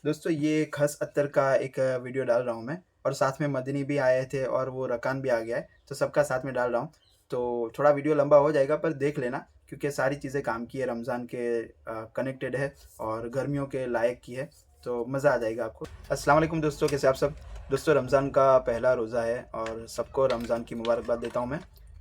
दोस्तों ये खस अत्तर का एक वीडियो डाल रहा हूँ मैं और साथ में मदनी भी आए थे और वो रकान भी आ गया है, तो सबका साथ में डाल रहा हूँ। तो थोड़ा वीडियो लंबा हो जाएगा पर देख लेना क्योंकि सारी चीज़ें काम की है, रमज़ान के कनेक्टेड है और गर्मियों के लायक की है, तो मज़ा आ जाएगा आपको। अस्सलाम वालेकुम दोस्तों, कैसे आप सब? दोस्तों रमज़ान का पहला रोज़ा है और सबको रमज़ान की मुबारकबाद देता हूँ मैं,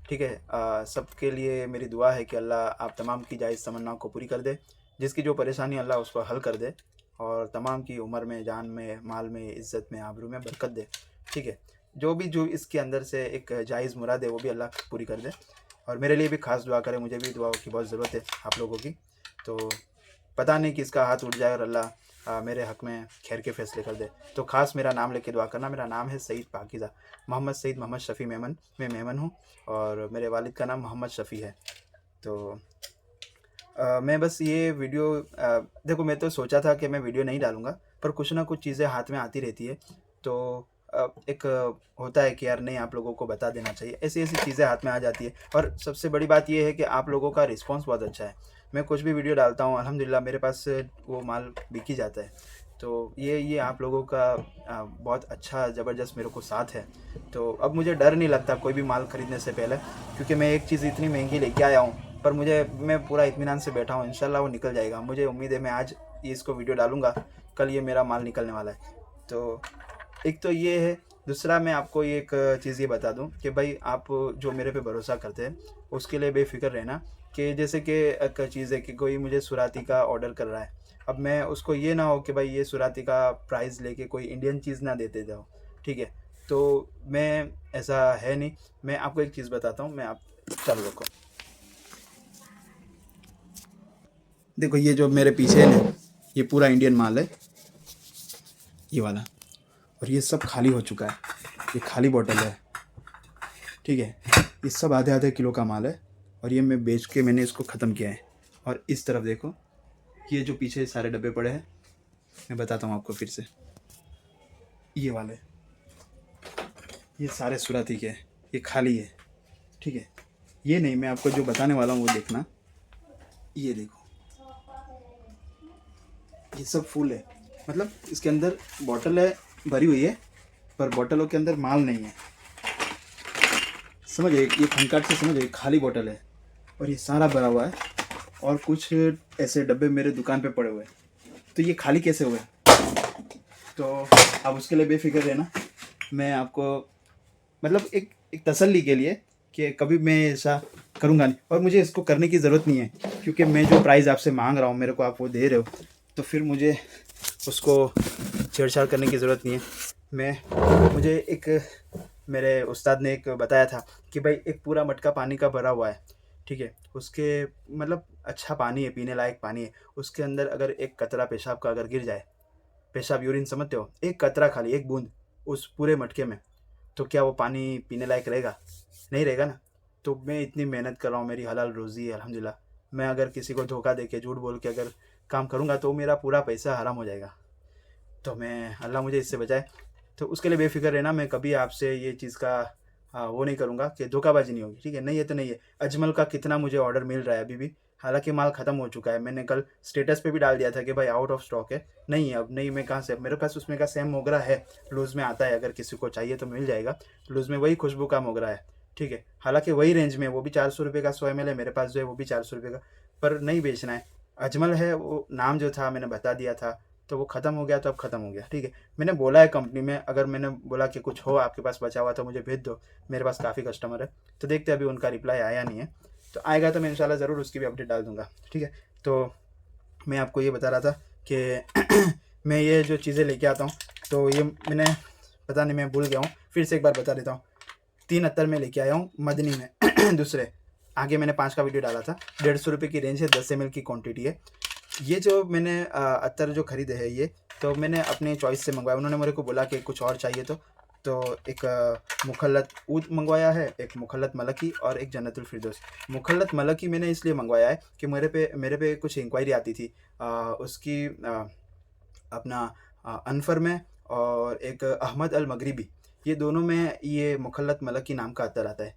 ठीक है? सबके लिए मेरी दुआ है कि अल्लाह आप तमाम की जायज़ तमन्नाओं को पूरी कर दे, जिसकी जो परेशानी अल्लाह उसको हल कर दे और तमाम की उम्र में, जान में, माल में, इज़्ज़त में, आबरू में बरकत दे, ठीक है? जो इसके अंदर से एक जायज़ मुराद है वो भी अल्लाह पूरी कर दे और मेरे लिए भी ख़ास दुआ करें, मुझे भी दुआओं की बहुत ज़रूरत है आप लोगों की। तो पता नहीं किसका हाथ उठ जाए और अल्लाह मेरे हक़ में खैर के फ़ैसले कर दे। तो ख़ास मेरा नाम लेके दुआ करना। मेरा नाम है सईद पाकीज़ा, मोहम्मद सईद मोहम्मद शफ़ी मेमन। मैं मेमन हूँ और मेरे वालिद का नाम मोहम्मद शफ़ी है। तो मैं बस ये वीडियो देखो, मैं तो सोचा था कि मैं वीडियो नहीं डालूँगा, पर कुछ ना कुछ चीज़ें हाथ में आती रहती है, तो एक होता है कि यार नहीं, आप लोगों को बता देना चाहिए। ऐसी-ऐसी चीज़ें हाथ में आ जाती है और सबसे बड़ी बात ये है कि आप लोगों का रिस्पॉन्स बहुत अच्छा है। मैं कुछ भी वीडियो डालता हूँ, अल्हम्दुलिल्लाह मेरे पास वो माल बिक ही जाता है। तो ये आप लोगों का बहुत अच्छा ज़बरदस्त मेरे को साथ है। तो अब मुझे डर नहीं लगता कोई भी माल खरीदने से पहले, क्योंकि मैं एक चीज़ इतनी महंगी लेके आया हूँ, पर मैं पूरा इत्मीनान से बैठा हूँ, इंशाल्लाह वो निकल जाएगा। मुझे उम्मीद है मैं आज ये इसको वीडियो डालूँगा, कल ये मेरा माल निकलने वाला है। तो एक तो ये है, दूसरा मैं आपको ये एक चीज़ ये बता दूँ कि भाई आप जो मेरे पे भरोसा करते हैं, उसके लिए बेफ़िक्र रहना कि जैसे कि एक चीज़ है कि कोई मुझे सुराती का ऑर्डर कर रहा है। अब मैं उसको ये ना हो कि भाई ये सुराती का प्राइस लेके कोई इंडियन चीज़ ना देते जाओ, ठीक है? तो मैं ऐसा है नहीं। मैं आपको एक चीज़ बताता हूँ, मैं आप चालू रखो। देखो ये जो मेरे पीछे है ना, ये पूरा इंडियन माल है, ये वाला, और ये सब खाली हो चुका है। ये खाली बॉटल है, ठीक है? ये सब आधे आधे किलो का माल है और ये मैं बेच के मैंने इसको ख़त्म किया है। और इस तरफ देखो, ये जो पीछे सारे डब्बे पड़े हैं, मैं बताता हूँ आपको फिर से। ये वाले, ये सारे सुराती के हैं, ये खाली है, ठीक है? ये नहीं, मैं आपको जो बताने वाला हूँ वो देखना। ये देखो, ये सब फुल है, मतलब इसके अंदर बॉटल है, भरी हुई है, पर बॉटलों के अंदर माल नहीं है। समझ, ये खनकाट से समझ, खाली बॉटल है और ये सारा भरा हुआ है और कुछ ऐसे डब्बे मेरे दुकान पे पड़े हुए हैं। तो ये खाली कैसे हुए? तो आप उसके लिए बेफिक्र रहना। मैं आपको मतलब एक तसल्ली के लिए कि कभी मैं ऐसा करूँगा नहीं, और मुझे इसको करने की ज़रूरत नहीं है, क्योंकि मैं जो प्राइस आपसे मांग रहा हूँ मेरे को आप वो दे रहे हो, तो फिर मुझे उसको छेड़छाड़ करने की ज़रूरत नहीं है। मुझे एक मेरे उस्ताद ने एक बताया था कि भाई एक पूरा मटका पानी का भरा हुआ है, ठीक है? उसके मतलब अच्छा पानी है, पीने लायक पानी है, उसके अंदर अगर एक कतरा पेशाब का अगर गिर जाए, पेशाब यूरिन समझते हो, एक कतरा खाली, एक बूंद उस पूरे मटके में, तो क्या वो पानी पीने लायक रहेगा? नहीं रहेगा ना। तो मैं इतनी मेहनत कर रहा हूँ, मेरी हलाल रोज़ी है अल्हम्दुलिल्लाह। मैं अगर किसी को धोखा दे के, झूठ बोल के अगर काम करूँगा तो मेरा पूरा पैसा हराम हो जाएगा। तो मैं, अल्लाह मुझे इससे बचाए, तो उसके लिए बेफ़िक्र रहना। मैं कभी आपसे ये चीज़ का वो नहीं करूँगा कि धोखाबाजी नहीं होगी, ठीक है? नहीं है तो नहीं है। अजमल का कितना मुझे ऑर्डर मिल रहा है अभी भी, हालाँकि माल ख़त्म हो चुका है। मैंने कल स्टेटस पे भी डाल दिया था कि भाई आउट ऑफ स्टॉक है। नहीं है अब, नहीं, मैं कहाँ से, मेरे पास उसमें का सेम मोगरा है, लूज़ में आता है, अगर किसी को चाहिए तो मिल जाएगा। लूज़ में वही खुशबू का मोगरा है, ठीक है? हालाँकि वही रेंज में, वो भी 400 रुपये का 100 ml है, मेरे पास जो है वो भी 400 रुपये का, पर नहीं बेचना है। अजमल है, वो नाम जो था मैंने बता दिया था, तो वो ख़त्म हो गया तो अब ख़त्म हो गया, ठीक है? मैंने बोला है कंपनी में, अगर मैंने बोला कि कुछ हो आपके पास बचा हुआ तो मुझे भेज दो, मेरे पास काफ़ी कस्टमर है। तो देखते हैं, अभी उनका रिप्लाई आया नहीं है, तो आएगा तो मैं इंशाल्लाह ज़रूर उसकी भी अपडेट डाल दूँगा, ठीक है? तो मैं आपको ये बता रहा था कि मैं ये जो चीज़ें लेके आता हूँ, तो ये मैंने, पता नहीं मैं भूल गया हूँ, फिर से एक बार बता देता हूँ। 3 अत्तर में लेके आया हूँ मदनी में दूसरे, आगे मैंने 5 का वीडियो डाला था। 150 रुपये की रेंज है, 10 ml की क्वांटिटी है। ये जो मैंने अत्तर जो खरीदे हैं ये, तो मैंने अपने चॉइस से मंगवाया। उन्होंने मेरे को बोला कि कुछ और चाहिए तो एक मुखल्लत ऊद मंगवाया है, एक मुखल्लत मलकी और एक जन्नतुल फिरदौस। मुखल्लत मलकी मैंने इसलिए मंगवाया है कि मेरे पे कुछ इंक्वायरी आती थी उसकी अपना अनफर में, और एक अहमद अल मगरिबी, ये दोनों में ये मुखल्लत मलकी नाम का अत्तर आता है।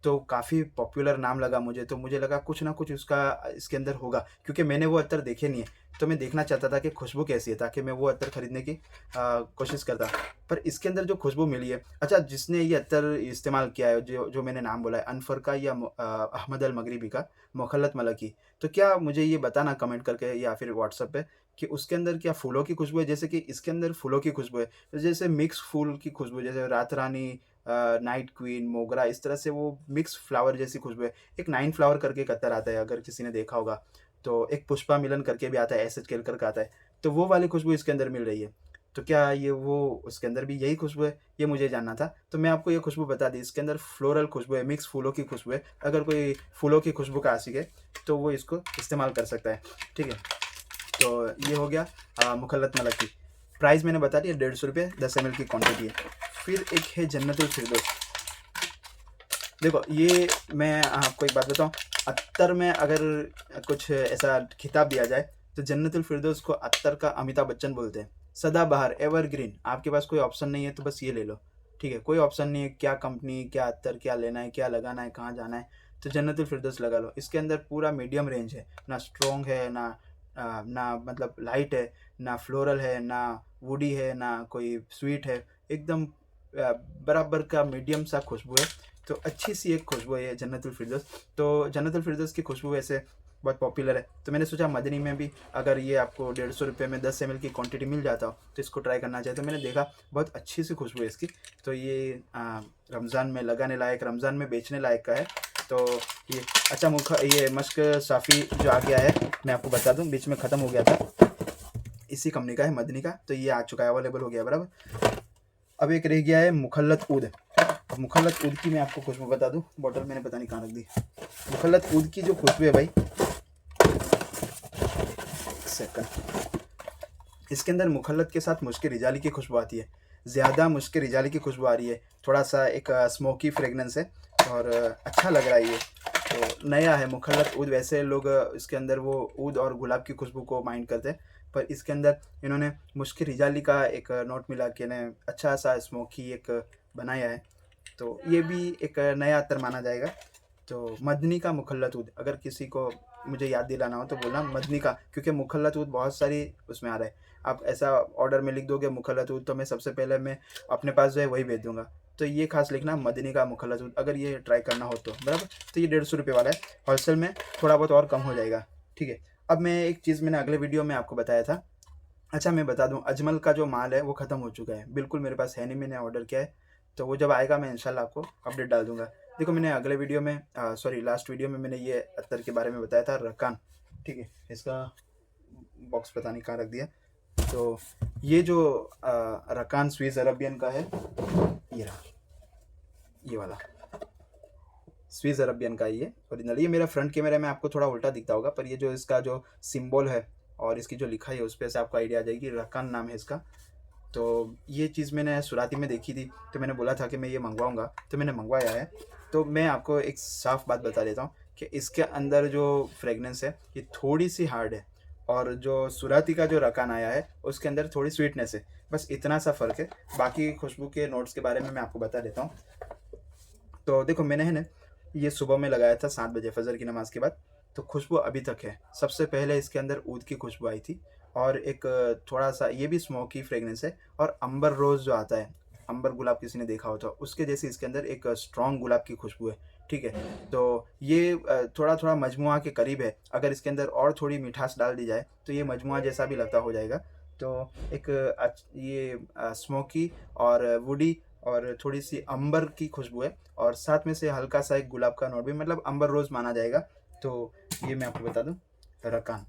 तो काफ़ी पॉपुलर नाम लगा मुझे, तो मुझे लगा कुछ ना कुछ उसका इसके अंदर होगा, क्योंकि मैंने वो अत्तर देखे नहीं है। तो मैं देखना चाहता था कि खुशबू कैसी है, ताकि मैं वो अत्तर खरीदने की कोशिश करता। पर इसके अंदर जो खुशबू मिली है, अच्छा जिसने ये अत्तर इस्तेमाल किया है, जो जो मैंने नाम बोला है, अनफर का या अहमद अल मगरिबी का, मुखल्लत मलकी, तो क्या मुझे ये बताना कमेंट करके या फिर व्हाट्सएप पे कि उसके अंदर क्या फूलों की खुशबू है? जैसे कि इसके अंदर फूलों की खुशबू है, तो जैसे मिक्स फूल की खुशबू, जैसे रात रानी, नाइट क्वीन, मोगरा, इस तरह से वो मिक्स फ्लावर जैसी खुशबू है। एक 9 फ्लावर करके एक अत्तर आता है, अगर किसी ने देखा होगा। तो एक पुष्पा मिलन करके भी आता है, एसएच केलकर का आता है। तो वो वाली खुशबू इसके अंदर मिल रही है। तो क्या ये वो उसके अंदर भी यही खुशबू है? ये मुझे जानना था। तो मैं आपको ये खुशबू बता दी, इसके अंदर फ्लोरल खुशबू है, मिक्स फूलों की खुशबू है। अगर कोई फूलों की खुशबू का आशिक है, तो वो इसको इस्तेमाल कर सकता है। ठीक है? तो ये हो गया मुखल्लत मलक की। प्राइस मैंने बता दिया, 150 रुपये, 10 ml की क्वांटिटी है। फिर एक है जन्नतुल फिरदौस। देखो ये मैं आपको एक बात बताऊँ, अत्तर में अगर कुछ ऐसा खिताब दिया जाए, तो जन्नतुल फिरदौस को अत्तर का अमिताभ बच्चन बोलते हैं। सदाबहार, एवरग्रीन, आपके पास कोई ऑप्शन नहीं है तो बस ये ले लो। ठीक है? कोई ऑप्शन नहीं है, क्या कंपनी, क्या अत्तर, क्या लेना है, क्या लगाना है, कहाँ जाना है, तो जन्नतुल फिरदौस लगा लो। इसके अंदर पूरा मीडियम रेंज है, ना स्ट्रॉन्ग है, ना मतलब लाइट है, ना फ्लोरल है, ना वुडी है, ना कोई स्वीट है। एकदम बराबर का मीडियम सा खुशबू है। तो अच्छी सी एक खुशबू है ये जन्नतुल फिरदौस। तो जन्नतुल फिरदौस की खुशबू वैसे बहुत पॉपुलर है, तो मैंने सोचा मदनी में भी अगर ये आपको 150 रुपये में 10 ml की क्वांटिटी मिल जाता हो, तो इसको ट्राई करना चाहिए। तो मैंने देखा बहुत अच्छी सी खुशबू है इसकी। तो ये रमज़ान में लगाने लायक, रमज़ान में बेचने लायक का है। तो ये अच्छा ये मस्क साफ़ी जो आ गया है, मैं आपको बता दूं, बीच में ख़त्म हो गया था, इसी कंपनी का है, मदनी का। तो ये आ चुका है, अवेलेबल हो गया बराबर। अब एक रह गया है मुखल्लत ऊद। मुखल्लत ऊद की मैं आपको खुशबू बता दूं, बॉटल मैंने पता नहीं कहाँ रख दी। मुखल्लत ऊद की जो खुशबू है भाई, सेकंड, इसके अंदर मुखल्लत के साथ मुश्क रिजाली की खुशबू आती है। ज़्यादा मुश्क रिजाली की खुशबू आ रही है, थोड़ा सा एक स्मोकी फ्रेगनेंस है, और अच्छा लग रहा है ये। तो नया है मुखल्लत ऊद। वैसे लोग इसके अंदर वो ऊद और गुलाब की खुशबू को माइंड करते हैं, पर इसके अंदर इन्होंने मुश्क रिजाली का एक नोट मिला के ने अच्छा सा स्मोकी एक बनाया है। तो ये भी एक नया अत्तर माना जाएगा। तो मदनी का मुखल्लत ऊद, अगर किसी को मुझे याद दिलाना हो तो बोलना मदनी का, क्योंकि मुखल्लत ऊद बहुत सारी उसमें आ रहा है। आप ऐसा ऑर्डर में लिख दोगे मुखल्लत ऊद, तो मैं सबसे पहले मैं अपने पास जो है वही भेज दूंगा। तो ये खास लिखना मदनी का मुखल्लत ऊद, अगर ये ट्राई करना हो तो बराबर। तो ये 150 रुपये वाला है, होलसेल में थोड़ा बहुत और कम हो जाएगा। ठीक है? अब मैं एक चीज़ मैंने अगले वीडियो में आपको बताया था। अच्छा मैं बता दूं, अजमल का जो माल है वो ख़त्म हो चुका है, बिल्कुल मेरे पास है नहीं, मैंने ऑर्डर किया है। तो वो जब आएगा मैं इंशाल्लाह आपको अपडेट डाल दूंगा। देखो मैंने अगले वीडियो में सॉरी लास्ट वीडियो में मैंने ये अत्तर के बारे में बताया था, रकान। ठीक है? इसका बॉक्स पता नहीं कहाँ रख दिया। तो ये जो रकान स्विस अरबियन का है, ये रहा, ये वाला स्विस अरबियन का ये ओरिजिनल। ये मेरा फ्रंट कैमरा में आपको थोड़ा उल्टा दिखता होगा, पर ये जो इसका जो सिंबल है और इसकी जो लिखा है उस पर से आपको आइडिया आ जाएगी, रकान नाम है इसका। तो ये चीज़ मैंने सुराती में देखी थी, तो मैंने बोला था कि मैं ये मंगवाऊंगा, तो मैंने मंगवाया है। तो मैं आपको एक साफ़ बात बता देता हूँ कि इसके अंदर जो फ्रेगनेंस है ये थोड़ी सी हार्ड है, और जो सुराती का जो रकान आया है उसके अंदर थोड़ी स्वीटनेस है, बस इतना सा फ़र्क है। बाकी खुशबू के नोट्स के बारे में मैं आपको बता देता हूँ। तो देखो मैंने है ना ये सुबह में लगाया था 7 बजे फजर की नमाज़ के बाद, तो खुशबू अभी तक है। सबसे पहले इसके अंदर ऊद की खुशबू आई थी, और एक थोड़ा सा ये भी स्मोकी फ्रेगनेंस है, और अंबर रोज़ जो आता है, अंबर गुलाब किसी ने देखा हो तो उसके जैसे इसके अंदर एक स्ट्रॉन्ग गुलाब की खुशबू है। ठीक है? तो ये थोड़ा थोड़ा मजमुआ के करीब है। अगर इसके अंदर और थोड़ी मिठास डाल दी जाए तो ये मजमुआ जैसा भी लगता हो जाएगा। तो एक ये स्मोकी और वुडी और थोड़ी सी अंबर की खुशबू है, और साथ में से हल्का सा एक गुलाब का नोट भी, मतलब अंबर रोज़ माना जाएगा। तो ये मैं आपको बता दूं, रकान।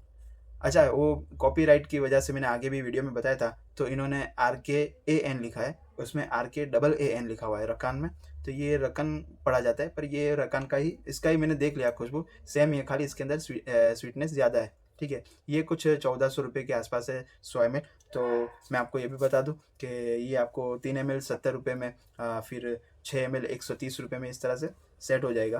अच्छा वो कॉपीराइट की वजह से मैंने आगे भी वीडियो में बताया था, तो इन्होंने RKAN लिखा है, उसमें RKAAN लिखा हुआ है रकान में। तो ये रकन पढ़ा जाता है, पर ये रकान का ही, इसका ही मैंने देख लिया खुशबू सेम ही है, खाली इसके अंदर स्वीटनेस ज़्यादा है। ठीक है? ये कुछ 1400 रुपये के आसपास है 100 ml। तो मैं आपको ये भी बता दूं कि ये आपको 3 ml 70 रुपये में, फिर 6 ml 130 रुपये में, इस तरह से सेट हो जाएगा।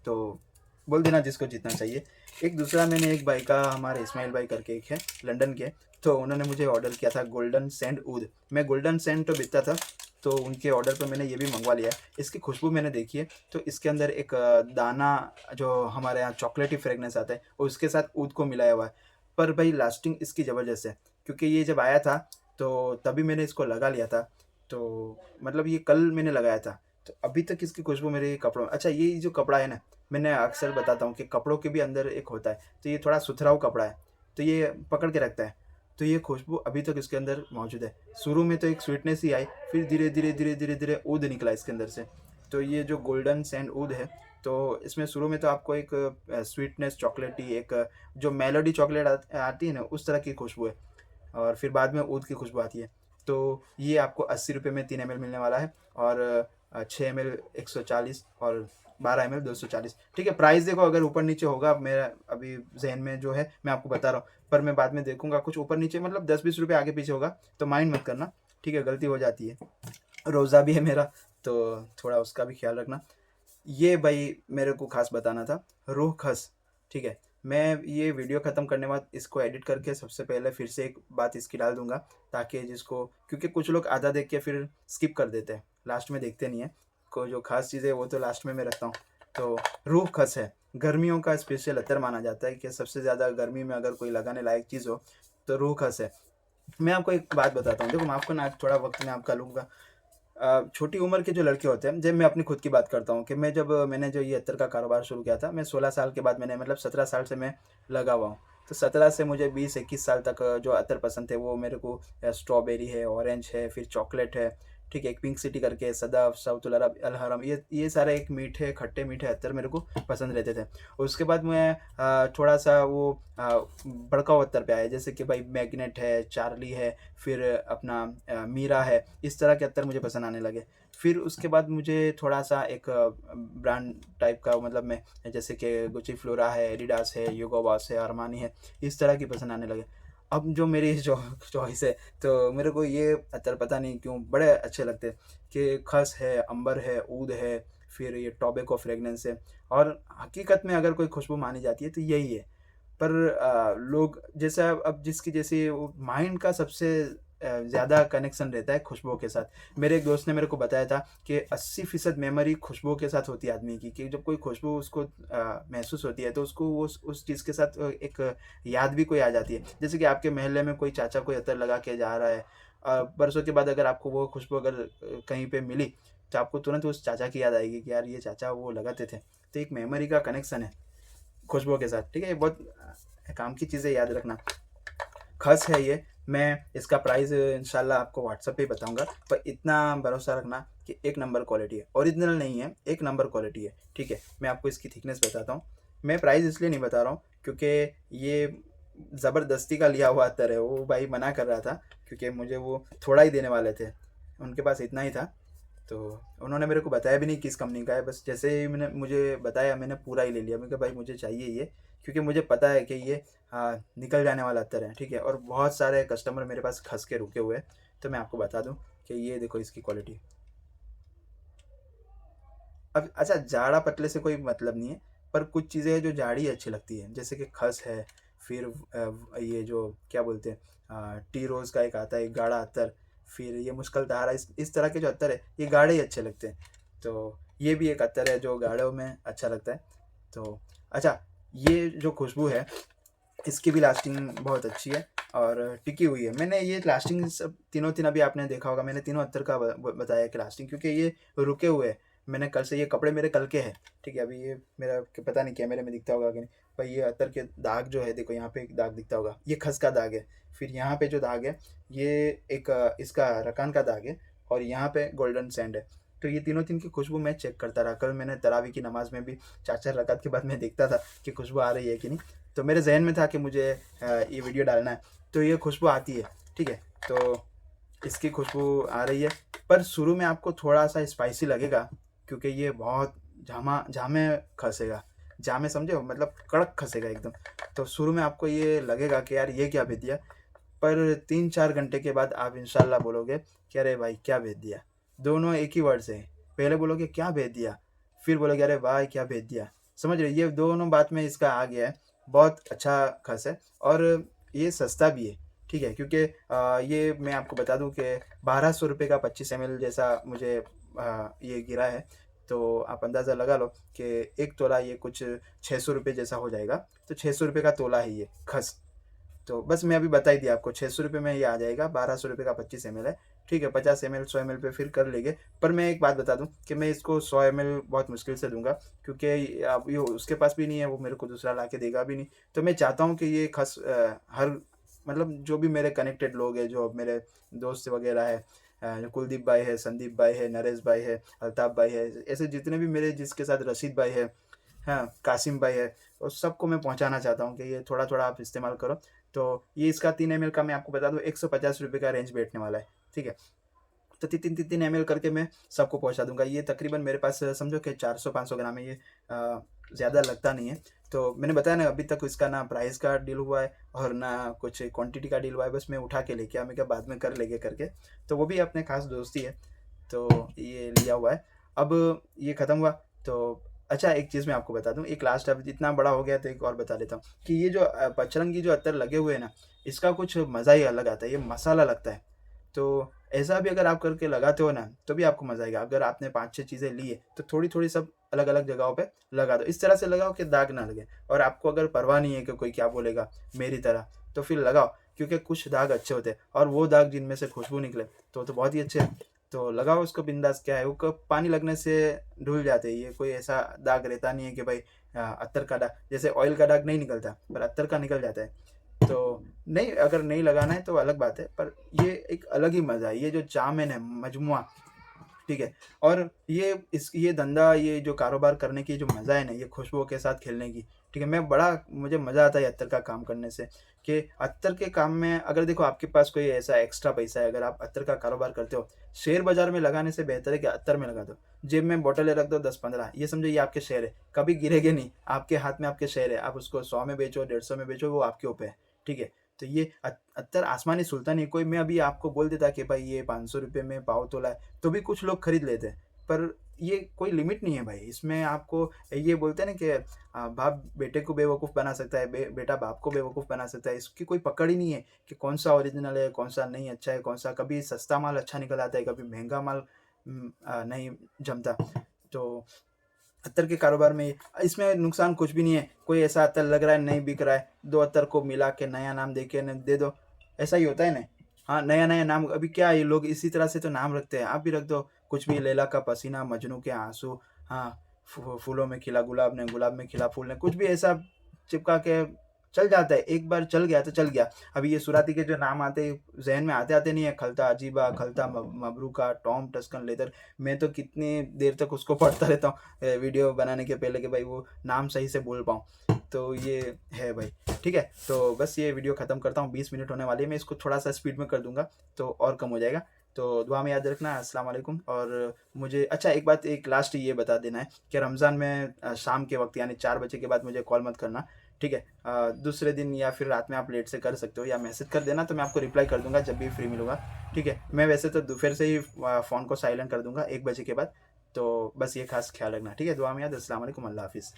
तो बोल देना जिसको जितना चाहिए। एक दूसरा मैंने एक भाई का, हमारे इस्माइल भाई करके एक है लंदन के, तो उन्होंने मुझे ऑर्डर किया था गोल्डन सैंड ऊद। मैं गोल्डन सैंड तो बेचता था, तो उनके ऑर्डर पे मैंने ये भी मंगवा लिया है। इसकी खुशबू मैंने देखी है, तो इसके अंदर एक दाना जो हमारे यहाँ चॉकलेटी फ्रेगनेंस आता है और उसके साथ ऊद को मिलाया हुआ है। पर भाई लास्टिंग इसकी ज़बरदस्त है, क्योंकि ये जब आया था तो तभी मैंने इसको लगा लिया था। तो मतलब ये कल मैंने लगाया था, तो अभी तक इसकी खुशबू मेरे कपड़ों में। अच्छा, ये जो कपड़ा है ना, मैंने अक्सर बताता हूँ कि कपड़ों के भी अंदर एक होता है, तो ये थोड़ा सुथराऊ कपड़ा है, तो ये पकड़ के रखता है। तो ये खुशबू अभी तक इसके अंदर मौजूद है। शुरू में तो एक स्वीटनेस ही आई, फिर धीरे धीरे धीरे धीरे धीरे ऊद निकला इसके अंदर से। तो ये जो गोल्डन सैंड ऊद है, तो इसमें शुरू में तो आपको एक स्वीटनेस चॉकलेटी, एक जो मेलोडी चॉकलेट आती है ना, उस तरह की खुशबू है, और फिर बाद में ऊद की खुशबू आती है। तो ये आपको 80 रुपये में 3 ml मिलने वाला है, और 6 ml 140 और 12 ml 240। ठीक है, प्राइस देखो अगर ऊपर नीचे होगा, मेरा अभी जहन में जो है मैं आपको बता रहा हूँ, पर मैं बाद में देखूंगा कुछ ऊपर नीचे मतलब 10-20 रुपये आगे पीछे होगा तो माइंड मत करना। ठीक है, गलती हो जाती है, रोज़ा भी है मेरा, तो थोड़ा उसका भी ख्याल रखना। ये भाई मेरे को खास बताना था, रूह खस। ठीक है, मैं ये वीडियो ख़त्म करने बाद इसको एडिट करके सबसे पहले फिर से एक बात इसकी डाल दूंगा, ताकि जिसको, क्योंकि कुछ लोग आधा देख के फिर स्किप कर देते हैं, लास्ट में देखते नहीं है। को जो खास चीज़ है वो तो लास्ट में मैं रखता हूँ। तो रूह खस है, गर्मियों का स्पेशल अत्तर माना जाता है कि सबसे ज़्यादा गर्मी में अगर कोई लगाने लायक चीज़ हो तो रूह खस है। मैं आपको एक बात बताता हूँ, देखो माफ़ करना, आज थोड़ा वक्त मैं आपका लूँगा। छोटी उम्र के जो लड़के होते हैं, जब मैं अपनी खुद की बात करता हूँ कि मैंने जो ये अत्तर का कारोबार शुरू किया था, मैं 16 साल के बाद मैंने, मतलब 17 साल से मैं लगा हुआ हूँ। तो 17 से मुझे 20-21 साल तक जो अत्तर पसंद थे वो मेरे को स्ट्रॉबेरी है, ऑरेंज है, फिर चॉकलेट है, ठीक है, एक पिंक सिटी करके, सदाफ, सऊतुल अरब, अल हरम, ये सारे एक मीठे खट्टे मीठे अत्तर मेरे को पसंद रहते थे। उसके बाद मैं थोड़ा सा वो भड़काऊ अत्तर पे आया, जैसे कि भाई मैग्नेट है, चार्ली है, फिर अपना मीरा है, इस तरह के अत्तर मुझे पसंद आने लगे। फिर उसके बाद मुझे थोड़ा सा एक ब्रांड टाइप का, मतलब मैं, जैसे कि गुची फ्लोरा है, एडिडास है, यूगो बॉस है, अरमानी है, इस तरह की पसंद आने लगे। अब जो मेरी जो चॉइस है, तो मेरे को ये अत्तर पता नहीं क्यों बड़े अच्छे लगते हैं, कि खस है, अंबर है, ऊद है, फिर ये टोबैको फ्रेगनेंस है, और हकीकत में अगर कोई खुशबू मानी जाती है तो यही है। पर लोग जैसा, अब जिसकी जैसे माइंड का सबसे ज़्यादा कनेक्शन रहता है खुशबुओं के साथ। मेरे एक दोस्त ने मेरे को बताया था कि 80% मेमोरी खुशबुओं के साथ होती है आदमी की, कि जब कोई खुशबू उसको महसूस होती है तो उसको वो उस चीज़ के साथ एक याद भी कोई आ जाती है। जैसे कि आपके मोहल्ले में कोई चाचा कोई अत्तर लगा के जा रहा है, बरसों के बाद अगर आपको वो खुशबू अगर कहीं पे मिली, तो आपको तुरंत उस चाचा की याद आएगी कि यार ये चाचा वो लगाते थे। तो एक मेमोरी का कनेक्शन है खुशबुओं के साथ। ठीक है, ये बहुत काम की चीज़ें याद रखना। खस है ये, मैं इसका प्राइस इंशाल्लाह आपको व्हाट्सएप पे बताऊंगा, पर इतना भरोसा रखना कि एक नंबर क्वालिटी है, ओरिजिनल नहीं है, एक नंबर क्वालिटी है। ठीक है, मैं आपको इसकी थिकनेस बताता हूँ। मैं प्राइस इसलिए नहीं बता रहा हूँ क्योंकि ये ज़बरदस्ती का लिया हुआ अत्तर है, वो भाई मना कर रहा था, क्योंकि मुझे वो थोड़ा ही देने वाले थे, उनके पास इतना ही था। तो उन्होंने मेरे को बताया भी नहीं किस कंपनी का है, बस जैसे ही मैंने मुझे बताया मैंने पूरा ही ले लिया। मैं कहा भाई मुझे चाहिए ये, क्योंकि मुझे पता है कि ये निकल जाने वाला अत्तर है। ठीक है, और बहुत सारे कस्टमर मेरे पास खस के रुके हुए हैं, तो मैं आपको बता दूं कि ये देखो इसकी क्वालिटी। अब अच्छा, जाड़ा पतले से कोई मतलब नहीं है, पर कुछ चीज़ें हैं जो जाड़ी अच्छी लगती है, जैसे कि खस है, फिर ये जो क्या बोलते हैं, टी रोज़ का एक आता है, एक गाढ़ा अत्तर, फिर ये मुश्किल तारा, इस तरह के जो अत्तर है ये गाढ़े ही अच्छे लगते हैं। तो ये भी एक अत्तर है जो गाढ़ों में अच्छा लगता है। तो अच्छा, ये जो खुशबू है इसकी भी लास्टिंग बहुत अच्छी है और टिकी हुई है। मैंने ये लास्टिंग सब तीनों तीन अभी आपने देखा होगा, मैंने तीनों अत्तर का बताया कि लास्टिंग, क्योंकि ये रुके हुए हैं। मैंने कल से, ये कपड़े मेरे कल के हैं। ठीक है, अभी ये मेरा पता नहीं कैमरे में दिखता होगा कि नहीं, पर ये अत्तर के दाग जो है, देखो यहाँ पे एक दाग दिखता होगा, ये खस का दाग है। फिर यहाँ पे जो दाग है ये एक इसका रकान का दाग है, और यहाँ पे गोल्डन सैंड है। तो ये तीनों तीन की खुशबू मैं चेक करता रहा। कल मैंने तरावी की नमाज में भी 4-4 रकात के बाद मैं देखता था कि खुशबू आ रही है कि नहीं। तो मेरे जहन में था कि मुझे ये वीडियो डालना है, तो ये खुशबू आती है। ठीक है, तो इसकी खुशबू आ रही है, पर शुरू में आपको थोड़ा सा स्पाइसी लगेगा, क्योंकि ये बहुत जामे खसेगा। जामे समझे हो, मतलब कड़क खसेगा एकदम। तो शुरू में आपको ये लगेगा कि यार ये क्या भेज दिया, पर 3-4 घंटे के बाद आप इंशाल्लाह बोलोगे कि अरे भाई क्या भेज दिया। दोनों एक ही वर्ड से हैं। पहले बोलोगे क्या भेज दिया, फिर बोलोगे अरे भाई क्या भेज दिया। समझ रहे, ये दोनों बात में इसका आ गया है। बहुत अच्छा खस है, और ये सस्ता भी है। ठीक है, क्योंकि ये मैं आपको बता दूं कि 1200 रुपये का 25 ml जैसा मुझे ये गिरा है। तो आप अंदाज़ा लगा लो कि एक तोला ये कुछ 600 रुपये जैसा हो जाएगा। तो 600 रुपये का तोला है ये खस। तो बस मैं अभी बता ही दिया आपको, 600 रुपये में ये आ जाएगा, 1200 रुपये का 25 ml है। ठीक है, 50 ml 100 ml पे फिर कर लेंगे। पर मैं एक बात बता दूं कि मैं इसको 100 ml बहुत मुश्किल से दूंगा, क्योंकि अब ये उसके पास भी नहीं है, वो मेरे को दूसरा ला के देगा भी नहीं। तो मैं चाहता हूँ कि ये खस हर मतलब जो भी मेरे कनेक्टेड लोग हैं, जो अब मेरे दोस्त वगैरह है, जो कुलदीप भाई है, संदीप भाई है, नरेश भाई है, अल्ताफ़ भाई है, ऐसे जितने भी मेरे जिसके साथ रशीद भाई है, हाँ, कासिम भाई है, और सबको मैं पहुंचाना चाहता हूँ कि ये थोड़ा थोड़ा आप इस्तेमाल करो। तो ये इसका 3 ml का मैं आपको बता दूँ 150 रुपये का रेंज बैठने वाला है। ठीक है, तो 3-3 ml करके मैं सबको पहुंचा दूंगा। ये तकरीबन मेरे पास समझो कि 400-500 ग्राम है ये, ज़्यादा लगता नहीं है। तो मैंने बताया ना, अभी तक इसका ना प्राइस का डील हुआ है और ना कुछ क्वांटिटी का डील हुआ है। बस मैं उठा के लेके आया, मैं क्या बाद में कर लेंगे करके। तो वो भी अपने खास दोस्ती है, तो ये लिया हुआ है। अब ये ख़त्म हुआ तो अच्छा, एक चीज़ मैं आपको बता दूं, एक लास्ट, अब इतना बड़ा हो गया तो एक और बता देता हूँ कि ये जो पचरंगी जो अत्तर लगे हुए हैं ना, इसका कुछ मज़ा ही अलग आता है। ये मसाला लगता है। तो ऐसा भी अगर आप करके लगाते हो ना, तो भी आपको मज़ा आएगा। अगर आपने 5-6 चीज़ें ली है तो थोड़ी-थोड़ी सब अलग-अलग जगहों पे लगा दो। इस तरह से लगाओ कि दाग ना लगे, और आपको अगर परवाह नहीं है कि कोई क्या बोलेगा मेरी तरह, तो फिर लगाओ, क्योंकि कुछ दाग अच्छे होते हैं, और वो दाग जिनमें से खुशबू निकले तो बहुत ही अच्छे हैं। तो लगाओ उसको बिंदास। क्या है, वो पानी लगने से धुल जाते हैं। ये कोई ऐसा दाग रहता नहीं है कि भाई अत्तर का दाग, जैसे ऑयल का दाग नहीं निकलता, पर अत्तर का निकल जाता है। तो नहीं, अगर नहीं लगाना है तो अलग बात है, पर ये एक अलग ही मज़ा है, ये जो चामिन है मजमुआ। ठीक है, और ये धंधा, ये जो कारोबार करने की जो मज़ा है ना, ये खुशबुओं के साथ खेलने की। ठीक है, मुझे मज़ा आता है अत्तर का काम करने से। कि अत्तर के काम में अगर देखो आपके पास कोई ऐसा एक्स्ट्रा पैसा है, अगर आप अत्तर का कारोबार करते हो, शेयर बाजार में लगाने से बेहतर है कि अत्तर में लगा दो। जेब में बोतलें रख दो 10-15, ये समझो ये आपके शेयर है, कभी गिरेगे नहीं। आपके हाथ में आपके शेयर है, आप उसको 100 में बेचो, 150 में बेचो, वो आपके ऊपर है। ठीक है, तो ये अत्तर आसमानी सुल्तान है। कोई मैं अभी आपको बोल देता कि भाई ये 500 रुपये में पाव तोला है, तो भी कुछ लोग खरीद लेते हैं। पर ये कोई लिमिट नहीं है भाई इसमें। आपको ये बोलते हैं ना कि बाप बेटे को बेवकूफ़ बना सकता है, बेटा बाप को बेवकूफ़ बना सकता है। इसकी कोई पकड़ ही नहीं है कि कौन सा ओरिजिनल है, कौन सा नहीं अच्छा है, कौन सा कभी सस्ता माल अच्छा निकल आता है, कभी महंगा माल नहीं जमता। तो अत्तर के कारोबार में इसमें नुकसान कुछ भी नहीं है। कोई ऐसा अत्तर लग रहा है नहीं बिक रहा है, 2 अत्तर को मिला के नया नाम दे के दे दो, ऐसा ही होता है ना। हाँ, नया नया नाम, अभी क्या है, ये लोग इसी तरह से तो नाम रखते हैं। आप भी रख दो कुछ भी, लैला का पसीना, मजनू के आंसू, हाँ, फूलों में खिला गुलाब ने, गुलाब में खिला फूल ने, कुछ भी ऐसा चिपका के चल जाता है। एक बार चल गया तो चल गया। अभी ये सुराती के जो नाम आते जहन में आते आते नहीं है, खलता अजीबा, खलता मबरूका, टॉम टस्कन लेदर। मैं तो कितनी देर तक उसको पढ़ता रहता हूँ वीडियो बनाने के पहले, कि भाई वो नाम सही से बोल पाऊँ। तो ये है भाई। ठीक है, तो बस ये वीडियो ख़त्म करता हूँ, 20 मिनट होने वाली है। मैं इसको थोड़ा सा स्पीड में कर दूंगा तो और कम हो जाएगा। तो दुआ में याद रखना। अस्सलाम वालेकुम। और मुझे अच्छा एक बात, एक लास्ट ये बता देना है कि रमज़ान में शाम के वक्त यानी 4 बजे के बाद मुझे कॉल मत करना। ठीक है, दूसरे दिन या फिर रात में आप लेट से कर सकते हो, या मैसेज कर देना तो मैं आपको रिप्लाई कर दूंगा जब भी फ्री मिलूँगा। ठीक है, मैं वैसे तो दोपहर से ही फ़ोन को साइलेंट कर दूंगा 1 बजे के बाद। तो बस ये खास ख्याल रखना। ठीक है, दुआ में याद। अस्सलाम वालेकुम, अल्लाह हाफ़िज़।